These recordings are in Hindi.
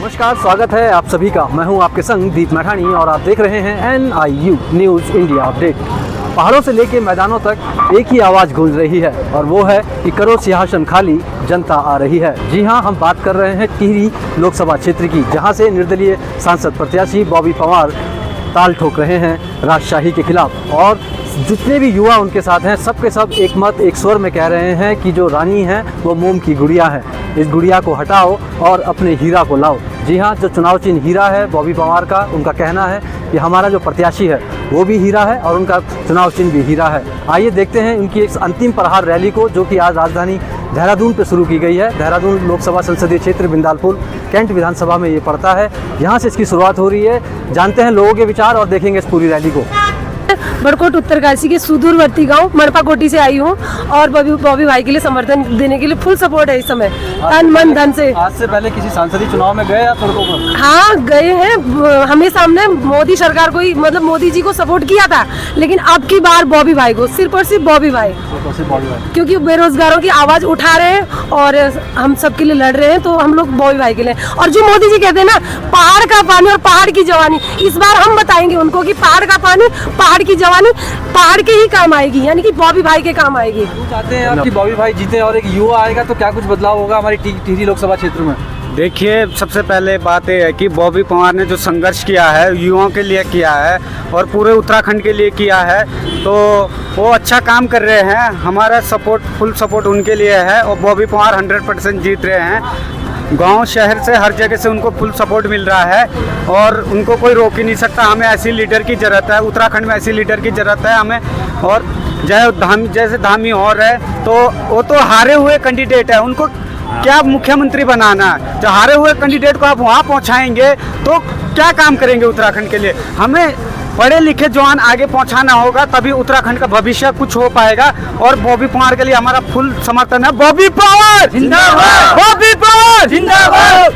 नमस्कार, स्वागत है आप सभी का। मैं हूं आपके संग दीप मैठानी और आप देख रहे हैं NIU न्यूज़ इंडिया अपडेट। पहाड़ों से लेकर मैदानों तक एक ही आवाज़ गूंज रही है और वो है कि करो सिंहासन खाली, जनता आ रही है। जी हां, हम बात कर रहे हैं टिहरी लोकसभा क्षेत्र की, जहां से निर्दलीय सांसद प्रत्याशी बॉबी पवार ताल ठोक रहे हैं राजशाही के खिलाफ। और जितने भी युवा उनके साथ हैं, सब के सब एक मत एक स्वर में कह रहे हैं कि जो रानी है वो मोम की गुड़िया है, इस गुड़िया को हटाओ और अपने हीरा को लाओ। जी हाँ, जो चुनाव चिन्ह हीरा है बॉबी पवार का, उनका कहना है कि हमारा जो प्रत्याशी है वो भी हीरा है और उनका चुनाव चिन्ह भी हीरा है। आइए देखते हैं उनकी एक अंतिम प्रहार रैली को, जो कि आज राजधानी देहरादून पे शुरू की गई है। देहरादून लोकसभा संसदीय क्षेत्र बिंदालपुर कैंट विधानसभा में ये पड़ता है, यहाँ से इसकी शुरुआत हो रही है। जानते हैं लोगों के विचार और देखेंगे इस पूरी रैली को। बड़कोट उत्तरकाशी के सुदूरवर्ती गांव मड़पाकोटी से आई हूं और बॉबी भाई के लिए समर्थन देने के लिए फुल सपोर्ट है इस समय, तन मन धन से। आज से पहले किसी सांसदीय चुनाव में गए आप सड़कों पर? हाँ गए हैं, हमेशा हमने मोदी सरकार को ही, मतलब मोदी जी को सपोर्ट किया था, लेकिन अब की बार बॉबी भाई को, सिर्फ और सिर्फ बॉबी भाई, क्योंकि बेरोजगारों की आवाज उठा रहे हैं और हम सबके लिए लड़ रहे हैं, तो हम लोग बॉबी भाई के लिए। और जो मोदी जी कहते हैं ना, पहाड़ का पानी और पहाड़ की जवानी, इस बार हम बताएंगे उनको कि पहाड़ का पानी, पहाड़ की जवानी पहाड़ के ही काम आएगी, यानी कि बॉबी भाई के काम आएगी। चाहते हैं आप कि बॉबी भाई जीते और एक युवा आएगा तो क्या कुछ बदलाव होगा हमारी टिहरी लोकसभा क्षेत्र में? देखिए, सबसे पहले बात यह है कि बॉबी पवार ने जो संघर्ष किया है, युवाओं के लिए किया है और पूरे उत्तराखंड के लिए किया है, तो वो अच्छा काम कर रहे हैं। हमारा सपोर्ट, फुल सपोर्ट उनके लिए है और बॉबी पवार 100% जीत रहे हैं। गांव शहर से हर जगह से उनको फुल सपोर्ट मिल रहा है और उनको कोई रोक ही नहीं सकता। हमें ऐसी लीडर की ज़रूरत है, उत्तराखंड में ऐसी लीडर की ज़रूरत है हमें। और जैसे धामी और है, तो वो तो हारे हुए कैंडिडेट है, उनको क्या मुख्यमंत्री बनाना है? जो हारे हुए कैंडिडेट को आप वहाँ पहुँचाएंगे तो क्या काम करेंगे उत्तराखंड के लिए? हमें पढ़े लिखे जवान आगे पहुंचाना होगा, तभी उत्तराखंड का भविष्य कुछ हो पाएगा। और बॉबी पवार के लिए हमारा फुल समर्थन है। बॉबी पवार जिंदाबाद, बॉबी पवार जिंदाबाद।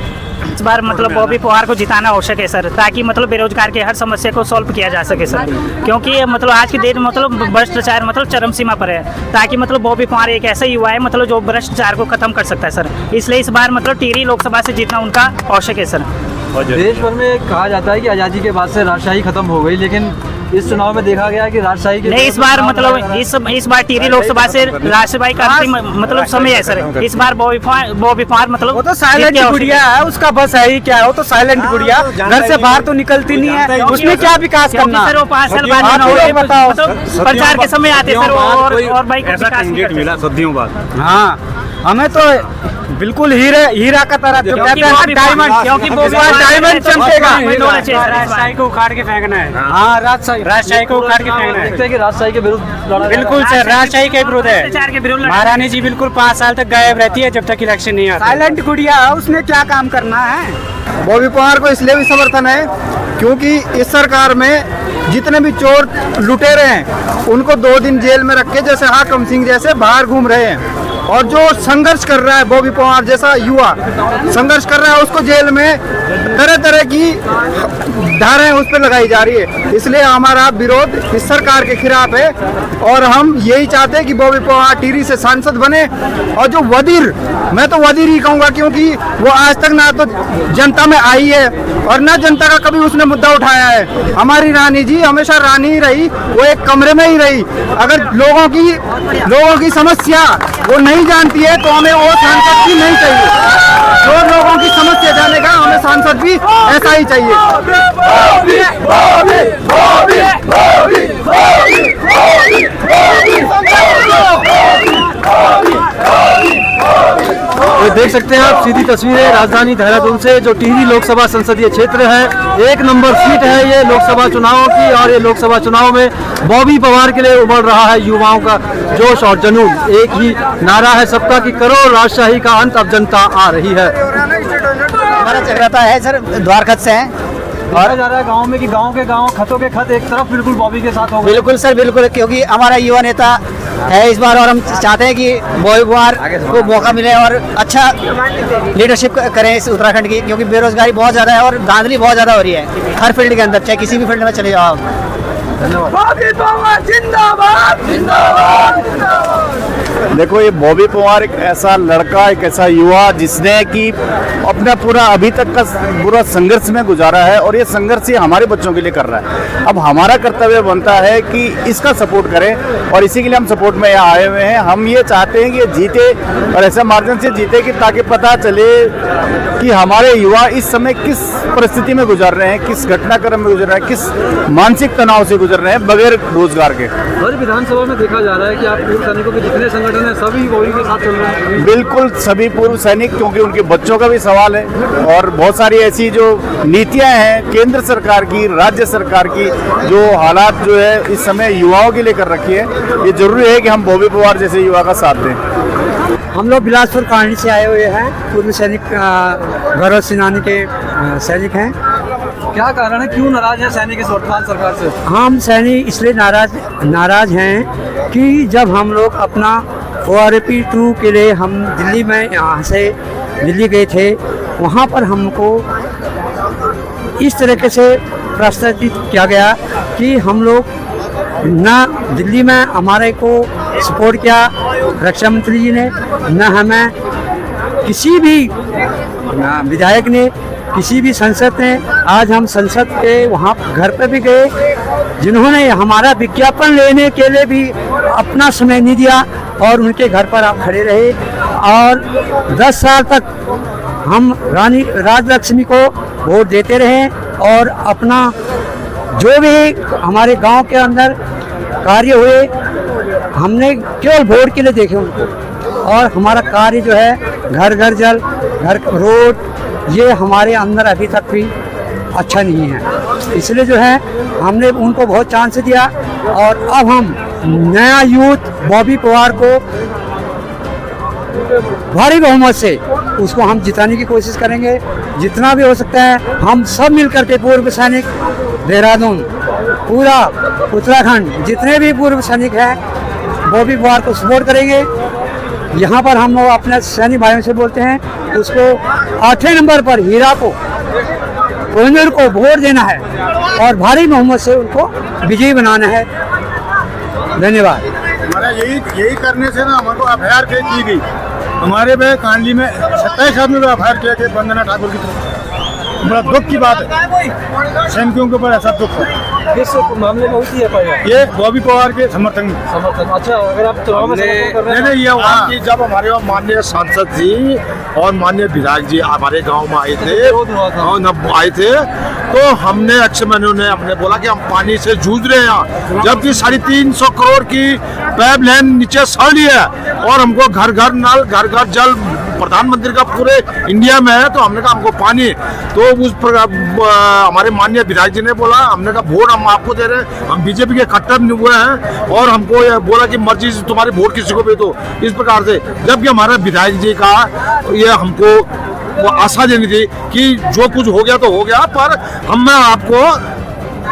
इस बार मतलब बॉबी पवार को जिताना आवश्यक है सर, ताकि मतलब बेरोजगार के हर समस्या को सॉल्व किया जा सके सर, क्योंकि मतलब आज की डेट मतलब भ्रष्टाचार मतलब चरम सीमा पर है, ताकि मतलब बॉबी पवार एक ऐसा युवा है मतलब जो भ्रष्टाचार को खत्म कर सकता है सर। इसलिए इस बार मतलब टिहरी लोकसभा से जीतना उनका आवश्यक है सर। देश भर में कहा जाता है कि आज़ादी के बाद से राजशाही खत्म हो गई, लेकिन इस चुनाव में देखा गया कि राजशाही के नहीं, इस बार मतलब इस बार टिहरी लोकसभा से राजशाही का अंतिम मतलब समय है सर। इस बार बॉबी पवार मतलब वो तो साइलेंट गुड़िया है, उसका बस है ही क्या है, वो तो साइलेंट गुड़िया, घर से बाहर तो निकलती नहीं है, उसमें क्या विकास करना सर। वो 5 साल बाद बताओ प्रचार के समय आते सर और भाई मिला सदियों बाद। हाँ, हमें तो बिल्कुल हीरा का तरह जो कहते हैं डायमंड, क्योंकि डायमंड चमकेगा। राजशाही को उखाड़ के फेंकना है। हाँ, राजशाही को उखाड़ के फेंकना है। देखते हैं कि राजशाही के विरुद्ध बिल्कुल सर, राजशाही के विरुद्ध है। महारानी जी बिल्कुल 5 साल तक गायब रहती है जब तक इलेक्शन नहीं आता। साइलेंट गुड़िया, उसने क्या काम करना है? बॉबी पवार को इसलिए भी समर्थन है क्योंकि इस सरकार में जितने भी चोर लुटेरे हैं उनको 2 दिन जेल में रख के, जैसे हाकम सिंह जैसे बाहर घूम रहे हैं। और जो संघर्ष कर रहा है बॉबी पवार जैसा युवा संघर्ष कर रहा है, उसको जेल में तरह तरह की धाराएं उस पर लगाई जा रही है। इसलिए हमारा विरोध इस सरकार के खिलाफ है और हम यही चाहते हैं कि बॉबी पवार टिहरी से सांसद बने। और जो वजीर, मैं तो वजीर ही कहूँगा, क्योंकि वो आज तक ना तो जनता में आई है और ना जनता का कभी उसने मुद्दा उठाया है। हमारी रानी जी हमेशा रानी ही रही, वो एक कमरे में ही रही। अगर लोगों की समस्या वो नहीं जानती है तो हमें वो सांसद भी नहीं चाहिए। जो लोगों की समस्या जानेगा, हमें सांसद भी ऐसा ही चाहिए। तो देख सकते हैं आप सीधी तस्वीरें राजधानी देहरादून से, जो टिहरी लोकसभा संसदीय क्षेत्र है, 1 नंबर सीट है ये लोकसभा चुनावों की। और ये लोकसभा चुनाव में बॉबी पवार के लिए उमड़ रहा है युवाओं का जोश और जुनून। एक ही नारा है सबका कि करो राजशाही का अंत, अब जनता आ रही है। हमारा चक्राता है सर, द्वारखत से है और जा रहा है गाँव में कि गाँव के गाँव, खतों के खत एक तरफ बिल्कुल बॉबी के साथ हो गए। बिल्कुल सर, बिल्कुल, क्योंकि हमारा युवा नेता है इस बार और हम चाहते हैं कि बॉबी पवार को मौका मिले और अच्छा लीडरशिप करें इस उत्तराखंड की, क्योंकि बेरोजगारी बहुत ज़्यादा है और धांधली बहुत ज़्यादा हो रही है हर फील्ड के अंदर, चाहे किसी भी फील्ड में चले जाओ। धन्यवाद। देखो, ये बॉबी पवार एक ऐसा लड़का, एक ऐसा युवा जिसने कि अपना पूरा अभी तक का पूरा संघर्ष में गुजारा है, और ये संघर्ष ये हमारे बच्चों के लिए कर रहा है। अब हमारा कर्तव्य बनता है कि इसका सपोर्ट करें, और इसी के लिए हम सपोर्ट में यहाँ आए हुए हैं। हम ये चाहते हैं कि ये जीते, और ऐसे मार्जिन से जीते कि ताकि पता चले कि हमारे युवा इस समय किस परिस्थिति में गुजर रहे हैं, किस घटनाक्रम में गुजर रहे हैं, किस मानसिक तनाव से गुजर रहे हैं बगैर रोजगार के। हर विधानसभा में देखा जा रहा है कि आप पूर्व सैनिकों के जितने संगठन हैं सभी बॉबी के साथ चल रहे हैं। बिल्कुल, सभी पूर्व सैनिक, क्योंकि उनके बच्चों का भी सवाल है, और बहुत सारी ऐसी जो नीतियां हैं केंद्र सरकार की, राज्य सरकार की, जो हालात जो है इस समय युवाओं के लिए कर रखी है, ये जरूरी है कि हम बॉबी पवार जैसे युवा का साथ दें। हम लोग बिलासपुर कहानी से आए हुए हैं, पूर्व सैनिक गौरव सेनानी के सैनिक हैं। क्या कारण है, क्यों नाराज है सैनिक इस वर्तमान सरकार से? हम सैनिक इसलिए नाराज हैं कि जब हम लोग अपना ORP 2 के लिए हम दिल्ली में यहाँ से दिल्ली गए थे, वहाँ पर हमको इस तरीके से प्रस्तावित किया गया कि हम लोग न दिल्ली में हमारे को सपोर्ट किया रक्षा मंत्री जी ने, न हमें किसी भी विधायक ने, किसी भी सांसद ने। आज हम संसद के वहाँ घर पे भी गए, जिन्होंने हमारा विज्ञापन लेने के लिए भी अपना समय नहीं दिया, और उनके घर पर आप खड़े रहे, और 10 साल तक हम रानी राजलक्ष्मी को वोट देते रहे, और अपना जो भी हमारे गांव के अंदर कार्य हुए हमने केवल वोट के लिए देखे उनको, और हमारा कार्य जो है घर घर जल, घर रोड, ये हमारे अंदर अभी तक भी अच्छा नहीं है। इसलिए जो है हमने उनको बहुत चांस दिया, और अब हम नया यूथ बॉबी पवार को भारी बहुमत से उसको हम जिताने की कोशिश करेंगे, जितना भी हो सकता है। हम सब मिलकर के पूर्व सैनिक देहरादून, पूरा उत्तराखंड, जितने भी पूर्व सैनिक हैं बॉबी पवार को सपोर्ट करेंगे। यहाँ पर हम लोग अपने सैनिक भाइयों से बोलते हैं, उसको 8वें नंबर पर हीरा को, कोहिनूर को वोट देना है, और भारी बहुमत से उनको विजयी बनाना है। धन्यवाद। हमारा यही करने से ना हमको एफआईआर की गई। हमारे में कांडी में 27 आदमी को एफआईआर किया गया वंदना ठाकुर की तरफ। बड़ा दुख की बात है, सैनिकों के ऊपर ऐसा दुख है। किस मामले में होती है? ये बॉबी पवार के समर्थन। अच्छा, अगर आप चुनाव में समर्थन कर रहे हैं? नहीं, ये वहाँ की जब हमारे वहाँ माननीय सांसद जी और माननीय विधायक जी हमारे गांव में आए थे, तो हमने अच्छे महीनों ने हमने बोला कि हम पानी से जूझ रहे हैं यहाँ, जबकि 350 करोड़ की पाइपलाइन नीचे सड़ रही है, और हमको घर घर नल, घर घर जल प्रधानमंत्री का पूरे इंडिया में है। तो हमने कहा हमको पानी, तो उस पर हमारे माननीय विधायक जी ने बोला, हमने कहा वोट हम आपको दे रहे हैं, हम बीजेपी के कट्टर हुए हैं, और हमको ये बोला कि मर्जी से तुम्हारी वोट किसी को भी दो, इस प्रकार से। जबकि हमारे विधायक जी का ये हमको वो आशा देनी थी कि जो कुछ हो गया तो हो गया, पर मैं आपको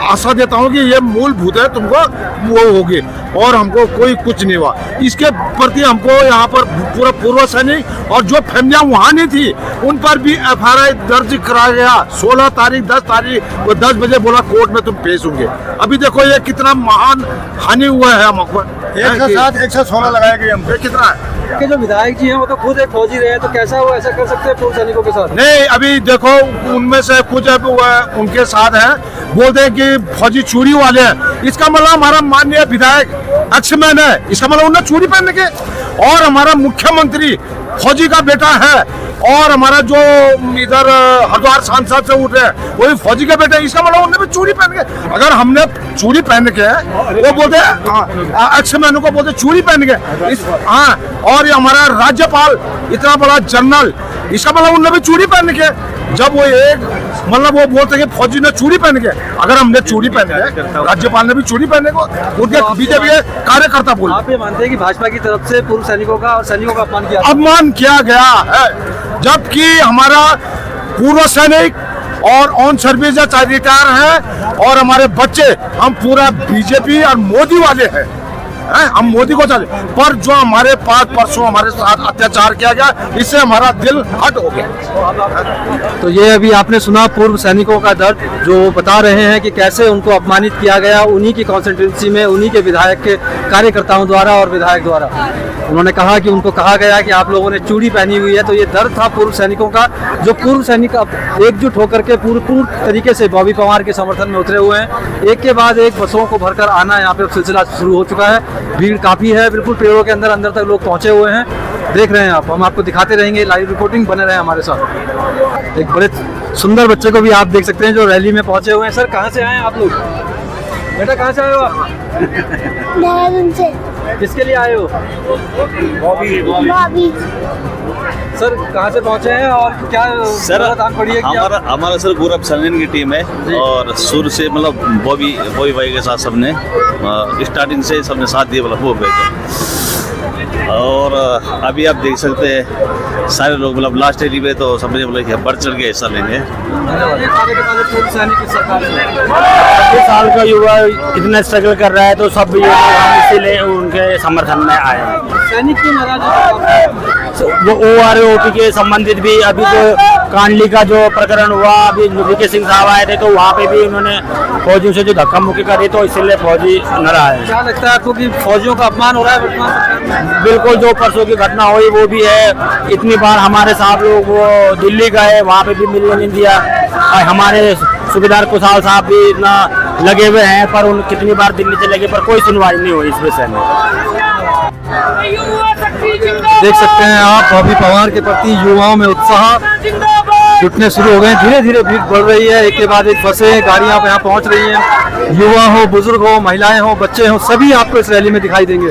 आशा देता हूँ कि ये मूलभूत है, तुमको वो होगी, और हमको कोई कुछ नहीं हुआ। इसके प्रति हमको यहाँ पर पूरा पूर्व सैनिक और जो फैमिलियाँ वहाँ नहीं थी उन पर भी एफआईआर दर्ज कराया गया। 16 तारीख 10 तारीख वो 10 बजे बोला कोर्ट में तुम पेश होंगे। अभी देखो ये कितना महान हानि हुआ है हमको। 116 लगाया गया हम पे, कितना है के जो विधायक जी हैं वो तो खुद एक फौजी रहे हैं, तो कैसा वो ऐसा कर सकते हैं पूर्व सैनिकों के साथ? नहीं, अभी देखो उनमें से कुछ उनके साथ है, बोलते हैं कि फौजी चूड़ी वाले हैं। इसका मतलब हमारा माननीय विधायक एक्समैन है, इसका मतलब उन्हें चूड़ी पहन के, और हमारा मुख्यमंत्री फौजी का बेटा है, और हमारा जो इधर हरिद्वार सांसद से उठ रहे हैं वो भी फौजी का बेटा है। इसका मतलब उन्हें भी चूड़ी पहन के, अगर हमने चूड़ी पहन के वो बोलते एक्समैन को बोलते चूड़ी पहन के, हाँ। और ये हमारा राज्यपाल इतना बड़ा जनरल, इसका मतलब उन्हें भी चूड़ी पहन के, जब वो एक मतलब वो बोलते हैं कि फौजी ने चूड़ी पहन के, अगर हमने चूड़ी पहन के, राज्यपाल ने भी चूड़ी पहने को उनके बीजेपी के कार्यकर्ता बोले। आप ये मानते हैं कि भाजपा की तरफ से पूर्व सैनिकों का और सैनिकों का अपमान किया गया है, जबकि हमारा पूर्व सैनिक और ऑन सर्विस या रिटायर है, और हमारे बच्चे हम पूरा बीजेपी और मोदी वाले हैं। हैं, हम मोदी को चाहते, पर जो हमारे पास परसों हमारे साथ अत्याचार किया गया, इससे हमारा दिल हट हो गया। तो ये अभी आपने सुना पूर्व सैनिकों का दर्द, जो बता रहे हैं कि कैसे उनको अपमानित किया गया उन्हीं की कॉन्स्टिट्यूंसी में, उन्हीं के विधायक के कार्यकर्ताओं द्वारा और विधायक द्वारा। उन्होंने कहा कि उनको कहा गया कि आप लोगों ने चूड़ी पहनी हुई है। तो ये दर्द था पूर्व सैनिकों का, जो पूर्व सैनिक अब एकजुट होकर के पूर्ण तरीके से बॉबी पवार के समर्थन में उतरे हुए हैं। एक के बाद एक बसों को भरकर आना यहाँ पे सिलसिला शुरू हो चुका है। भीड़ काफ़ी है, बिल्कुल पेड़ों के अंदर तक लोग पहुँचे हुए हैं। देख रहे हैं आप, हम आपको दिखाते रहेंगे, लाइव रिपोर्टिंग बने रहे हमारे साथ। एक बड़े सुंदर बच्चे को भी आप देख सकते हैं जो रैली में पहुँचे हुए हैं। सर, कहाँ से आए हैं आप लोग? बेटा, कहाँ से आए हो आप? देहरादून से। किसके लिए आए हो? बॉबी। सर, कहाँ से पहुँचे हैं और क्या सर पड़ी है? हमारा सर गौरव सलीन की टीम है और शुरू से मतलब बॉबी भाई के साथ सबने स्टार्टिंग से सबने साथ दिया, मतलब वो भाई और अभी आप देख सकते हैं सारे लोग मतलब लास्ट एरी पे तो सबने बोला कि बढ़ चढ़ के हिस्सा लेंगे। 30 साल का युवा इतना स्ट्रगल कर रहा है तो सब इसीलिए उनके समर्थन में आए हैं। सैनिक क्यों नाराज? वो OROP के संबंधित भी अभी जो कांडली का जो प्रकरण हुआ, अभी वीके सिंह साहब आए थे तो वहाँ पे भी उन्होंने फौजियों से जो धक्का मुक्की करी, तो इसीलिए फौजी नाराज है। क्या लगता है आपको कि फौजियों का अपमान हो रहा है वर्तमान सरकार में? बिल्कुल, जो परसों की घटना हुई वो भी है। इतनी बार हमारे साहब लोग वो दिल्ली गए, वहाँ पे भी मिलने नहीं दिया। और हमारे सूबेदार कुशाल साहब भी इतना लगे हुए हैं, पर उन कितनी बार दिल्ली चले गए पर कोई सुनवाई नहीं हुई इस विषय में। देख सकते हैं आप, बॉबी पवार के प्रति युवाओं में उत्साह जुटने शुरू हो गए। धीरे धीरे भीड़ बढ़ रही है, एक के बाद एक बसें गाड़ियां यहाँ पहुंच रही हैं। युवा हो, बुजुर्ग हो, महिलाएं हो, बच्चे हो, सभी आपको इस रैली में दिखाई देंगे।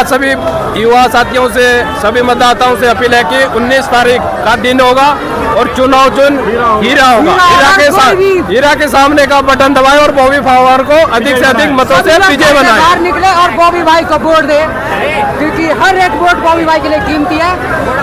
सभी युवा साथियों से, सभी मतदाताओं से अपील है कि 19 तारीख का दिन होगा और चुनाव हीरा होगा। हीरा के सामने का बटन दबाएं और बॉबी पवार को अधिक से अधिक मतों से विजय बनाएं। बाहर निकले और बॉबी भाई को वोट दे, क्योंकि हर एक वोट बॉबी भाई के लिए कीमती है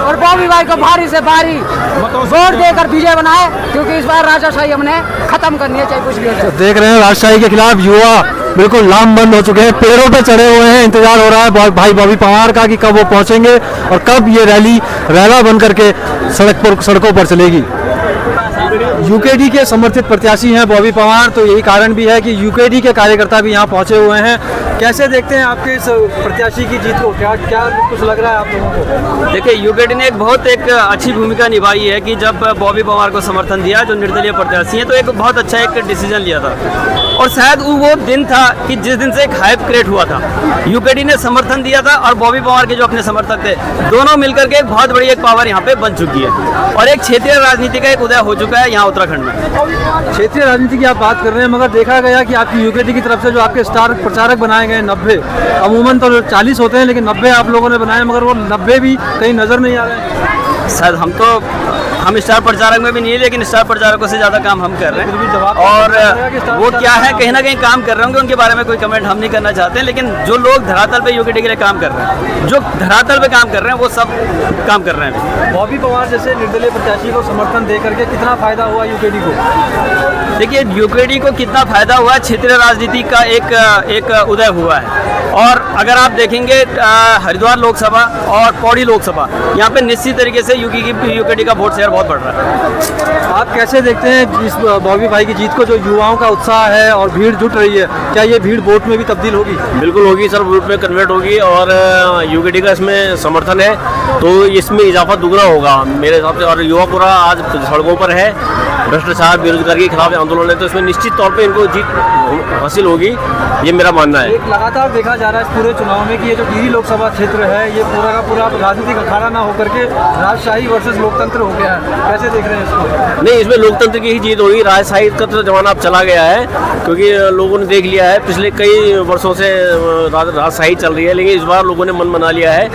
और बॉबी भाई को भारी से भारी वोट देकर विजय बनाए, क्योंकि इस बार राजाशाही हमने खत्म करनी है, चाहे कुछ भी हो जाए। देख रहे हैं राजशाही के खिलाफ युवा बिल्कुल लामबंद हो चुके हैं, पेड़ों पे चढ़े हुए हैं। इंतजार हो रहा है भाई बॉबी पवार का कि कब वो पहुंचेंगे और कब ये रैला बन करके सड़कों पर चलेगी। यूकेडी के समर्थित प्रत्याशी हैं बॉबी पवार, तो यही कारण भी है कि यूकेडी के कार्यकर्ता भी यहाँ पहुँचे हुए हैं। कैसे देखते हैं आपके इस प्रत्याशी की जीत को? क्या कुछ लग रहा है आप लोगों को? देखिए, यूकेडी ने बहुत अच्छी भूमिका निभाई है कि जब बॉबी पवार को समर्थन दिया, जो निर्दलीय प्रत्याशी हैं, तो एक बहुत अच्छा एक डिसीजन लिया था। और शायद वो दिन था कि जिस दिन से एक हाइप क्रिएट हुआ था, यूकेडी ने समर्थन दिया था और बॉबी पवार के जो अपने समर्थक थे, दोनों मिलकर के एक बहुत बड़ी एक पावर यहाँ पे बन चुकी है और एक क्षेत्रीय राजनीति का एक उदय हो चुका है यहाँ उत्तराखंड में। क्षेत्रीय राजनीति की आप बात कर रहे हैं, मगर देखा गया कि आपकी यूकेडी की तरफ से जो आपके स्टार प्रचारक बनाए गए 90, अमूमन तो 40 होते हैं, लेकिन 90 आप लोगों ने बनाए, मगर वो 90 भी कहीं नजर नहीं आ रहे हैं। सर, हम स्टार प्रचारक में भी नहीं है, लेकिन स्टार प्रचारकों से ज़्यादा काम हम कर रहे हैं। और वो क्या है, कहीं ना कहीं काम कर रहे होंगे, उनके बारे में कोई कमेंट हम नहीं करना चाहते हैं। लेकिन जो लोग धरातल पे यूकेडी के लिए काम कर रहे हैं, जो धरातल पे काम कर रहे हैं, वो सब काम कर रहे हैं। बॉबी पवार जैसे निर्दलीय प्रत्याशी को समर्थन दे करके कितना फायदा हुआ यूकेडी को? देखिए, यूकेडी को कितना फायदा हुआ, क्षेत्रीय राजनीति का एक उदय हुआ है। और अगर आप देखेंगे हरिद्वार लोकसभा और पौड़ी लोकसभा, यहाँ पे निश्चित तरीके से यूकेडी का वोट शेयर बहुत बढ़ रहा है। आप कैसे देखते हैं इस बॉबी भाई की जीत को, जो युवाओं का उत्साह है और भीड़ जुट रही है, क्या ये भीड़ वोट में भी तब्दील होगी? बिल्कुल होगी सर, वोट में कन्वर्ट होगी और यूकेडी का इसमें समर्थन है तो इसमें इजाफा दुगना होगा मेरे हिसाब से। और युवा पूरा आज सड़कों पर है, भ्रष्टाचार बेरोजगारी के खिलाफ आंदोलन है, तो इसमें निश्चित तौर पे इनको जीत हासिल होगी, ये मेरा मानना है। एक लगातार देखा जा रहा है इस पूरे चुनाव में कि ये जो टिहरी लोकसभा क्षेत्र है, ये पूरा का पूरा राजनीतिक अखाड़ा ना होकर के राजशाही वर्सेस लोकतंत्र हो गया है। कैसे देख रहे हैं इसको? नहीं, इसमें लोकतंत्र की ही जीत होगी, राजशाही का तो जमाना अब चला गया है, क्योंकि लोगों ने देख लिया है पिछले कई वर्षों से राजशाही चल रही है। लेकिन इस बार लोगों ने मन बना लिया है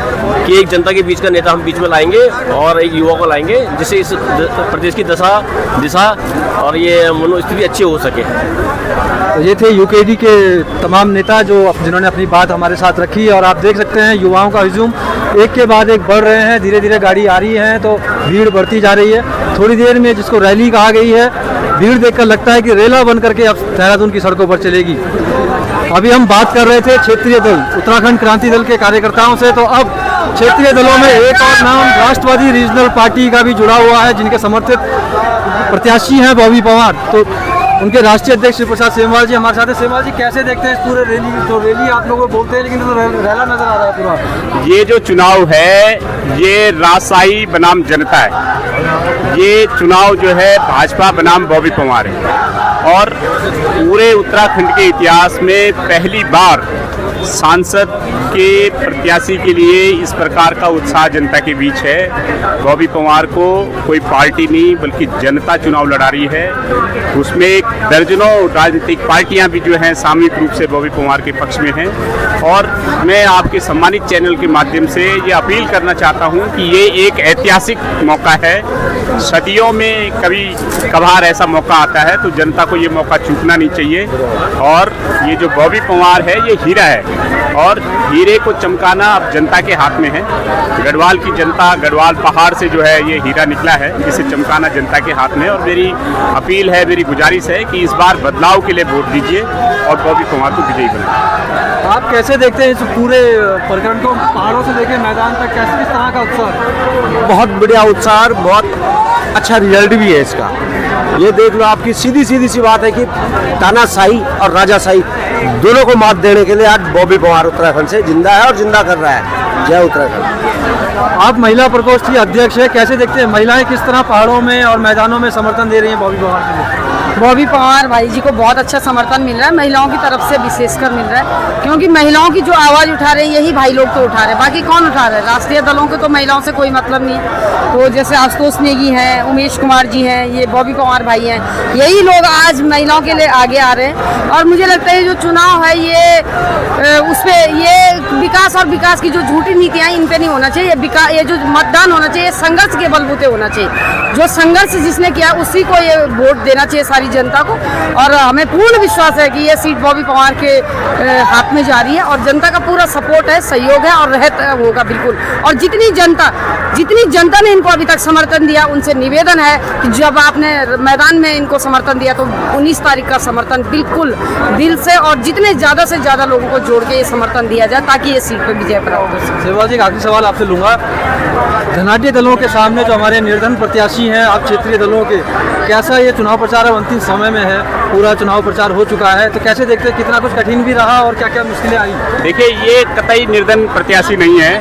कि एक जनता के बीच का नेता हम बीच में लाएंगे और एक युवा को लाएंगे, जिससे इस प्रदेश की दिशा और ये मनोस्थिति अच्छी हो सके। तो ये थे यूकेडी के तमाम नेता जिन्होंने अपनी बात हमारे साथ रखी। और आप देख सकते हैं युवाओं का हुजूम एक के बाद एक बढ़ रहे हैं, धीरे धीरे गाड़ी आ रही है तो भीड़ बढ़ती जा रही है। थोड़ी देर में जिसको रैली कहा गई है भीड़ देखकर लगता है कि रेला बन करके अब देहरादून की सड़कों पर चलेगी। अभी हम बात कर रहे थे क्षेत्रीय दल उत्तराखंड क्रांति दल के कार्यकर्ताओं से, तो अब क्षेत्रीय दलों में एक और नाम राष्ट्रवादी रीजनल पार्टी का भी जुड़ा हुआ है, जिनके समर्थित प्रत्याशी हैं बॉबी पवार। तो उनके राष्ट्रीय अध्यक्ष श्री प्रसाद सेमवाल जी हमारे साथ हैं। सेमवाल जी, कैसे देखते हैं इस पूरे रैली? तो रैली आप लोग बोलते हैं, लेकिन तो रैला नजर आ रहा है पूरा। ये जो चुनाव है ये राजशाही बनाम जनता है। ये चुनाव जो है भाजपा बनाम बॉबी पवार है और पूरे उत्तराखंड के इतिहास में पहली बार सांसद के प्रत्याशी के लिए इस प्रकार का उत्साह जनता के बीच है। बॉबी पवार को कोई पार्टी नहीं बल्कि जनता चुनाव लड़ा रही है। उसमें दर्जनों राजनीतिक पार्टियां भी जो हैं सामूहिक रूप से बॉबी पवार के पक्ष में हैं और मैं आपके सम्मानित चैनल के माध्यम से ये अपील करना चाहता हूं कि ये एक ऐतिहासिक मौका है। सदियों में कभी कभार ऐसा मौका आता है, तो जनता को ये मौका चूकना नहीं चाहिए। और ये जो बॉबी पवार है ये हीरा है और हीरे को चमकाना अब जनता के हाथ में है। गढ़वाल की जनता, गढ़वाल पहाड़ से जो है ये हीरा निकला है, इसे चमकाना जनता के हाथ में। और मेरी अपील है, मेरी गुजारिश है कि इस बार बदलाव के लिए वोट दीजिए और बॉबी पवार को विजयी बनाएं। आप कैसे देखते हैं इस पूरे प्रकरण को, पहाड़ों से लेकर मैदान तक कैसे, किस तरह का उत्साह? बहुत बढ़िया उत्साह, बहुत अच्छा रिजल्ट भी है इसका। ये देख लो, आपकी सीधी सी बात है कि तानाशाही और राजाशाही दोनों को मात देने के लिए आज बॉबी पवार उत्तराखंड से जिंदा है और जिंदा कर रहा है। जय उत्तराखंड। आप महिला प्रकोष्ठ की अध्यक्ष है, कैसे देखते हैं महिलाएं किस तरह पहाड़ों में और मैदानों में समर्थन दे रही हैं बॉबी पवार के लिए? बॉबी पवार भाई जी को बहुत अच्छा समर्थन मिल रहा है, महिलाओं की तरफ से विशेषकर मिल रहा है, क्योंकि महिलाओं की जो आवाज़ उठा रहे हैं यही भाई लोग तो उठा रहे हैं, बाकी कौन उठा रहे हैं? राष्ट्रीय दलों के तो महिलाओं से कोई मतलब नहीं है। तो जैसे आशुतोष नेगी हैं, उमेश कुमार जी हैं, ये बॉबी पवार भाई हैं, यही लोग आज महिलाओं के लिए आगे आ रहे हैं। और मुझे लगता है ये जो चुनाव है ये उस पर ये विकास और विकास की जो झूठी नीतियाँ इन पर नहीं होना चाहिए। ये जो मतदान होना चाहिए संघर्ष के बलबूते होना चाहिए। जो संघर्ष जिसने किया उसी को ये वोट देना चाहिए सारी जनता को। और हमें पूर्ण विश्वास है कि ये सीट बॉबी पवार के हाथ में जा रही है और जनता का पूरा सपोर्ट है, सहयोग है और रहता होगा बिल्कुल। और जितनी जनता ने इनको अभी तक समर्थन दिया, उनसे निवेदन है कि जब आपने मैदान में इनको समर्थन दिया तो 19 तारीख का समर्थन बिल्कुल दिल से और जितने ज़्यादा से ज़्यादा लोगों को जोड़ के ये समर्थन दिया जाए ताकि ये सीट पर विजय प्राप्त हो सके। सेवा जी, आखिरी सवाल आपसे लूँगा। धनाढ़ी दलों के सामने जो हमारे निर्धन प्रत्याशी हैं, आप क्षेत्रीय दलों के, कैसा ये चुनाव प्रचार अब अंतिम समय में है, पूरा चुनाव प्रचार हो चुका है, तो कैसे देखते हैं कितना कुछ कठिन भी रहा और क्या क्या मुश्किलें आई? देखिए, ये कतई निर्धन प्रत्याशी नहीं है।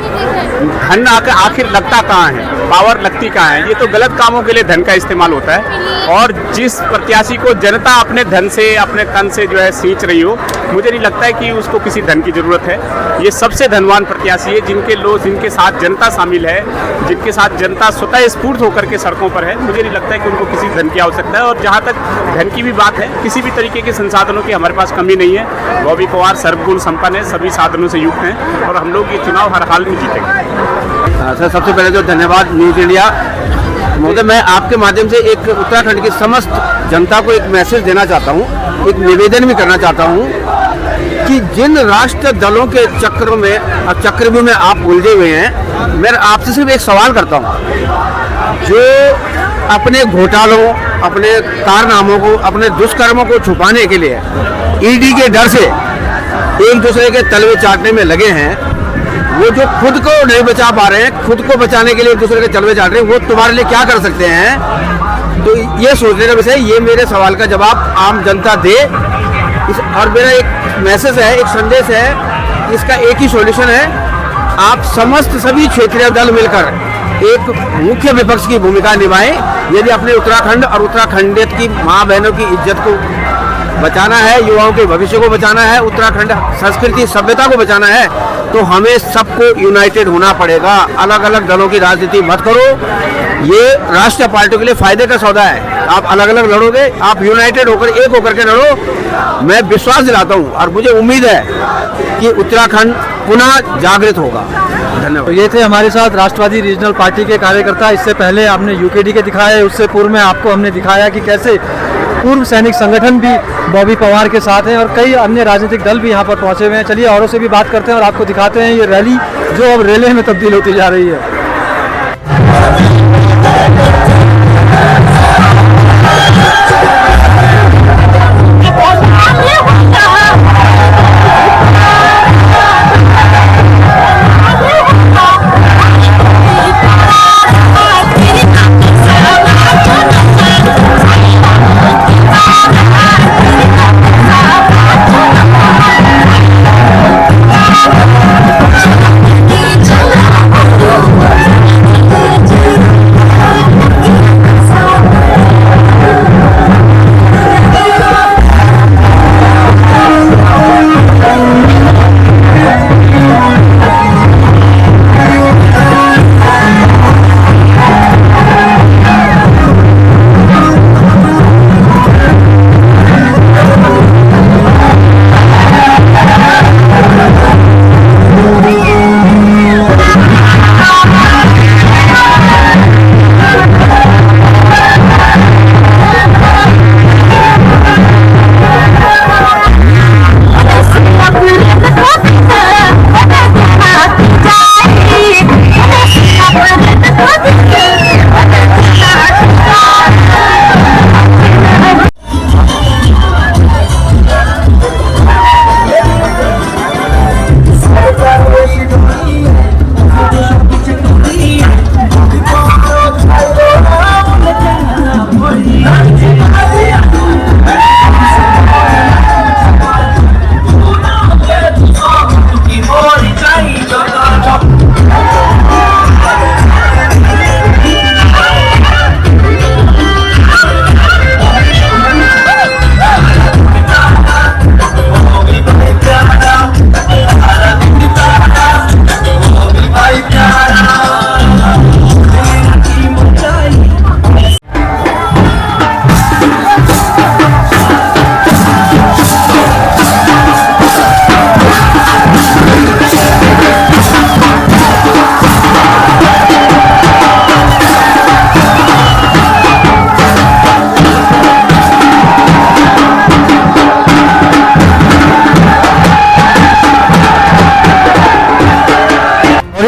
धन आखिर लगता कहाँ है, पावर लगती कहाँ है? ये तो गलत कामों के लिए धन का इस्तेमाल होता है। और जिस प्रत्याशी को जनता अपने धन से, अपने तन से जो है सींच रही हो, मुझे नहीं लगता है कि उसको किसी धन की जरूरत है। ये सबसे धनवान प्रत्याशी है जिनके साथ जनता शामिल है, जिनके साथ जनता स्वतः स्फूर्त होकर के सड़कों पर है। मुझे नहीं लगता है कि उनको किसी धन की आवश्यकता है। और जहाँ तक धन की भी बात है, किसी भी तरीके के संसाधनों की हमारे पास कमी नहीं है। बॉबी पवार सर्वगुण संपन्न है, सभी साधनों से युक्त हैं और हम लोग ये चुनाव हर हाल में जीतेंगे। सर, सबसे पहले तो धन्यवाद न्यूज़ इंडिया महोदय। मैं आपके माध्यम से एक उत्तराखंड की समस्त जनता को एक मैसेज देना चाहता हूँ, एक निवेदन भी करना चाहता हूँ कि जिन राष्ट्र दलों के चक्रों में और चक्रव्यूह में आप उलझे हुए हैं, मैं आपसे सिर्फ एक सवाल करता हूँ। जो अपने घोटालों, अपने कारनामों को, अपने दुष्कर्मों को छुपाने के लिए ईडी के डर से एक दूसरे के तलवे चाटने में लगे हैं, वो जो खुद को नहीं बचा पा रहे हैं, खुद को बचाने के लिए एक दूसरे के तलवे चाट रहे हैं, वो तुम्हारे लिए क्या कर सकते हैं? तो ये सोचने का विषय, ये मेरे सवाल का जवाब आम जनता दे। और मेरा एक मैसेज है, एक संदेश है, इसका एक ही सॉल्यूशन है। आप समस्त सभी क्षेत्रीय दल मिलकर एक मुख्य विपक्ष की भूमिका निभाएं। यदि अपने उत्तराखंड और उत्तराखंडियत की माँ बहनों की इज्जत को बचाना है, युवाओं के भविष्य को बचाना है, उत्तराखंड संस्कृति सभ्यता को बचाना है, तो हमें सबको यूनाइटेड होना पड़ेगा। अलग अलग दलों की राजनीति मत करो, ये राष्ट्रीय पार्टियों के लिए फायदे का सौदा है। आप अलग अलग लड़ोगे, आप यूनाइटेड होकर एक होकर के लड़ो। मैं विश्वास दिलाता हूँ और मुझे उम्मीद है कि उत्तराखंड पुनः जागृत होगा। धन्यवाद। तो ये थे हमारे साथ राष्ट्रवादी रीजनल पार्टी के कार्यकर्ता। इससे पहले आपने यूकेडी के दिखाया, उससे पूर्व में आपको हमने दिखाया कि कैसे पूर्व सैनिक संगठन भी बॉबी पवार के साथ हैं और कई अन्य राजनीतिक दल भी यहाँ पर पहुँचे हुए हैं। चलिए औरों से भी बात करते हैं और आपको दिखाते हैं ये रैली जो अब रेले में तब्दील होती जा रही है।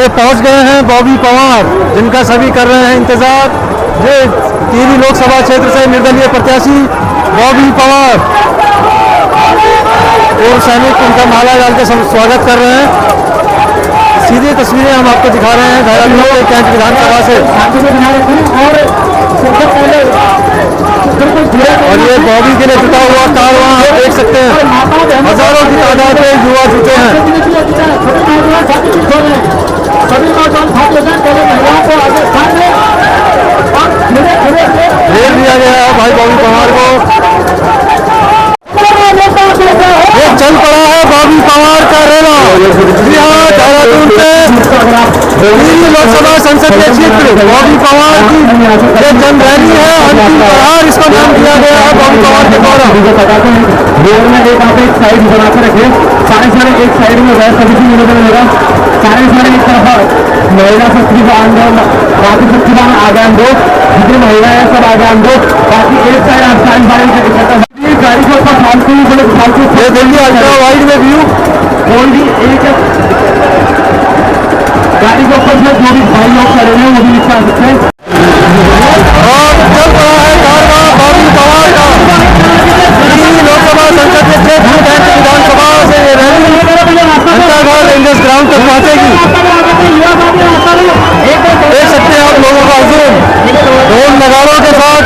ये पहुंच गए हैं बॉबी पवार, जिनका सभी कर रहे हैं इंतजार। ये टिहरी लोकसभा क्षेत्र से निर्दलीय प्रत्याशी बॉबी पवार और सैनिक उनका माला डाल के स्वागत कर रहे हैं। सीधी तस्वीरें हम आपको दिखा रहे हैं देहरादून के कैंट विधानसभा से। और ये बॉबी के लिए जुटा हुआ कारवां आप देख सकते हैं, हजारों की तादाद में युवा जुटे हैं। घेर दिया गया है भाई बॉबी पवार को। ये चल पड़ा है बॉबी पवार का रेला। यहाँ देहरादून से टिहरी लोकसभा संसदीय क्षेत्र बॉबी पवार की ये जन रैली है। अंतिम प्रहार इसका नाम दिया गया है बॉबी पवार के द्वारा। एक साइड बना के रखे, सारे एक साइड में वैसे सभी मिलेगा, सारे एक तरफ महिला शक्ति का आंदोलन, बाकी शक्ति का आगाम दो, जितनी महिला है सब आगाम दो, बाकी एक साइड आप साइड गाड़ी के ऊपर फालतू ये देखिए अल्ट्रा वाइड में व्यू, कोई भी एक गाड़ी के ऊपर जो भी भाई लोग खड़े हैं वो भी निकाल सकते हैं। और चल रहा है कारवां बॉबी पवार का। टिहरी लोकसभा संसदीय क्षेत्र कैंट विधानसभा से ये रैली घंटाघर रेंजर्स ग्राउंड तक पहुंचेगी। देख सकते हैं आप लोगों का हुजूम ढोल नगाड़ों के साथ।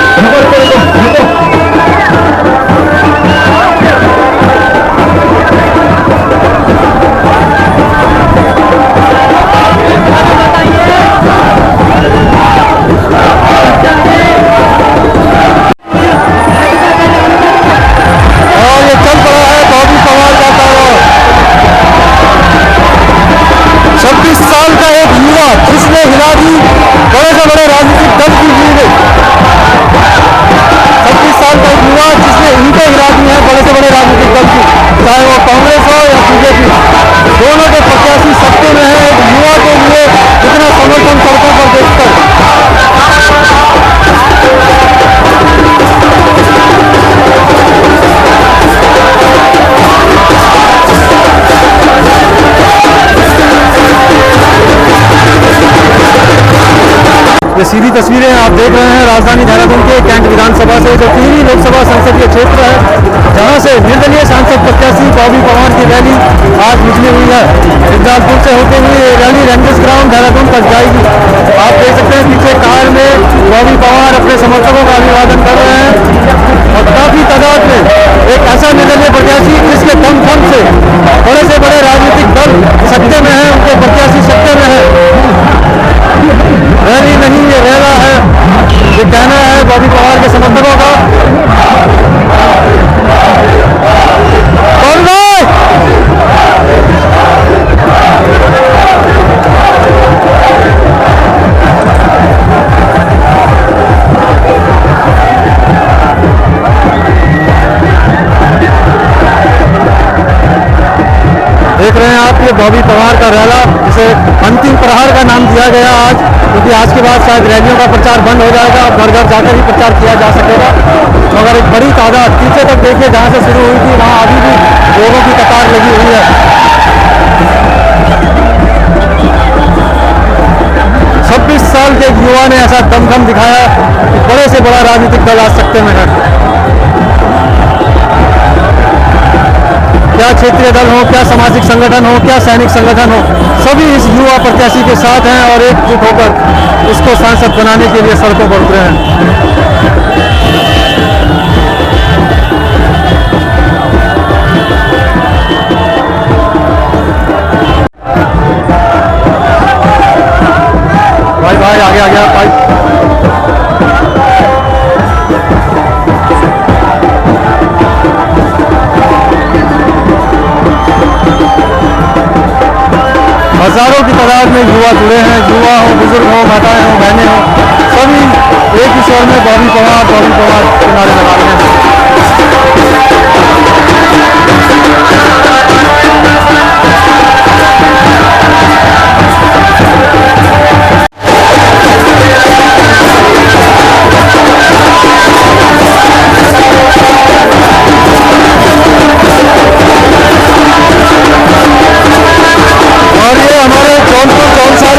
ये सीधी तस्वीरें आप देख रहे हैं राजधानी देहरादून के कैंट विधानसभा से, जो टिहरी लोकसभा संसदीय क्षेत्र है, जहां से निर्दलीय सांसद प्रत्याशी बॉबी पवार की रैली आज निकली हुई है। जगदलपुर से होते हुए ये रैली रेंजर्स ग्राउंड देहरादून तक जाएगी। आप देख सकते हैं पीछे कार में बॉबी पवार अपने समर्थकों का अभिवादन कर रहे हैं और काफी तादाद में एक ऐसा निर्दलीय प्रत्याशी जिसके दम से बड़े से बड़े राजनीतिक दल सत्ते में है, उनके प्रत्याशी सत्ते में है। रैली नहीं ये रैला है, ये कहना है बॉबी पवार के समर्थकों का। देख रहे हैं आप ये बॉबी पवार का रैला, जिसे अंतिम प्रहार का नाम दिया गया आज, क्योंकि आज के बाद शायद रैलियों का प्रचार बंद हो जाएगा, अब घर घर जाकर ही प्रचार किया जा सकेगा। मगर एक बड़ी तादाद पीछे तक देखिए, जहाँ से शुरू हुई थी वहाँ अभी भी लोगों की कतार लगी हुई है। 26 साल के युवा ने ऐसा दमखम दिखाया कि बड़े से बड़ा राजनीतिक दल आज सत्ते में है। क्या क्षेत्रीय दल हो, क्या सामाजिक संगठन हो, क्या सैनिक संगठन हो, सभी इस युवा प्रत्याशी के साथ हैं और एकजुट होकर उसको सांसद बनाने के लिए सड़कों पर उतरे हैं। भाई आगे आ गया भाई। हजारों की तादाद में युवा जुड़े हैं, युवा हो, बुजुर्ग हो, माताएं हो, बहनें हो, सभी एक ही स्वर में बॉबी पवार के नारे लगा रहे हैं। और ये हमारे जौनपुर जौनसार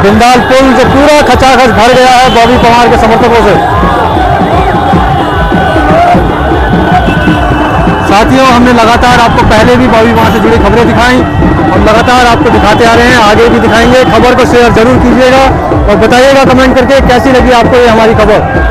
बिंदाल पुल जो पूरा खचाखच भर गया है बॉबी पवार के समर्थकों से। साथियों, हमने लगातार आपको पहले भी बॉबी पवार से जुड़ी खबरें दिखाई और लगातार आपको दिखाते आ रहे हैं, आगे भी दिखाएंगे। खबर को शेयर जरूर कीजिएगा और बताइएगा कमेंट करके कैसी लगी आपको ये हमारी खबर।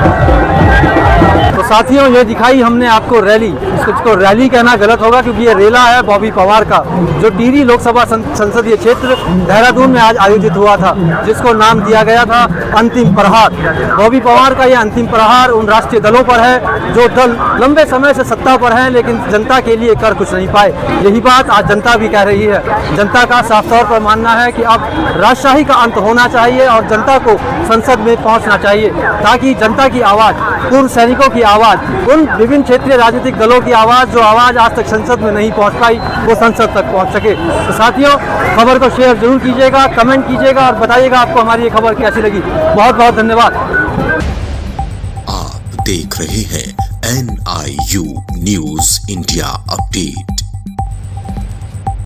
तो साथियों, ये दिखाई हमने आपको रैली, इसको रैली कहना गलत होगा क्योंकि ये रेला है बॉबी पवार का, जो टिहरी लोकसभा संसदीय क्षेत्र देहरादून में आज आयोजित हुआ था, जिसको नाम दिया गया था अंतिम प्रहार। बॉबी पवार का यह अंतिम प्रहार उन राष्ट्रीय दलों पर है जो दल लंबे समय से सत्ता पर हैं लेकिन जनता के लिए कर कुछ नहीं पाए। यही बात आज जनता भी कह रही है। जनता का साफ तौर पर मानना है कि अब राजशाही का अंत होना चाहिए और जनता को संसद में पहुंचना चाहिए, ताकि जनता की आवाज़, पूर्व सैनिकों की आवाज़, उन विभिन्न क्षेत्रीय राजनीतिक दलों की आवाज़ जो आवाज़ आज तक संसद में नहीं पहुंच पाई, वो संसद तक पहुंच सके। तो साथियों, खबर को शेयर जरूर कीजिएगा, कमेंट कीजिएगा और बताइएगा आपको हमारी ये खबर कैसी लगी। बहुत बहुत धन्यवाद। आप देख रहे हैं NIU न्यूज़ इंडिया अपडेट।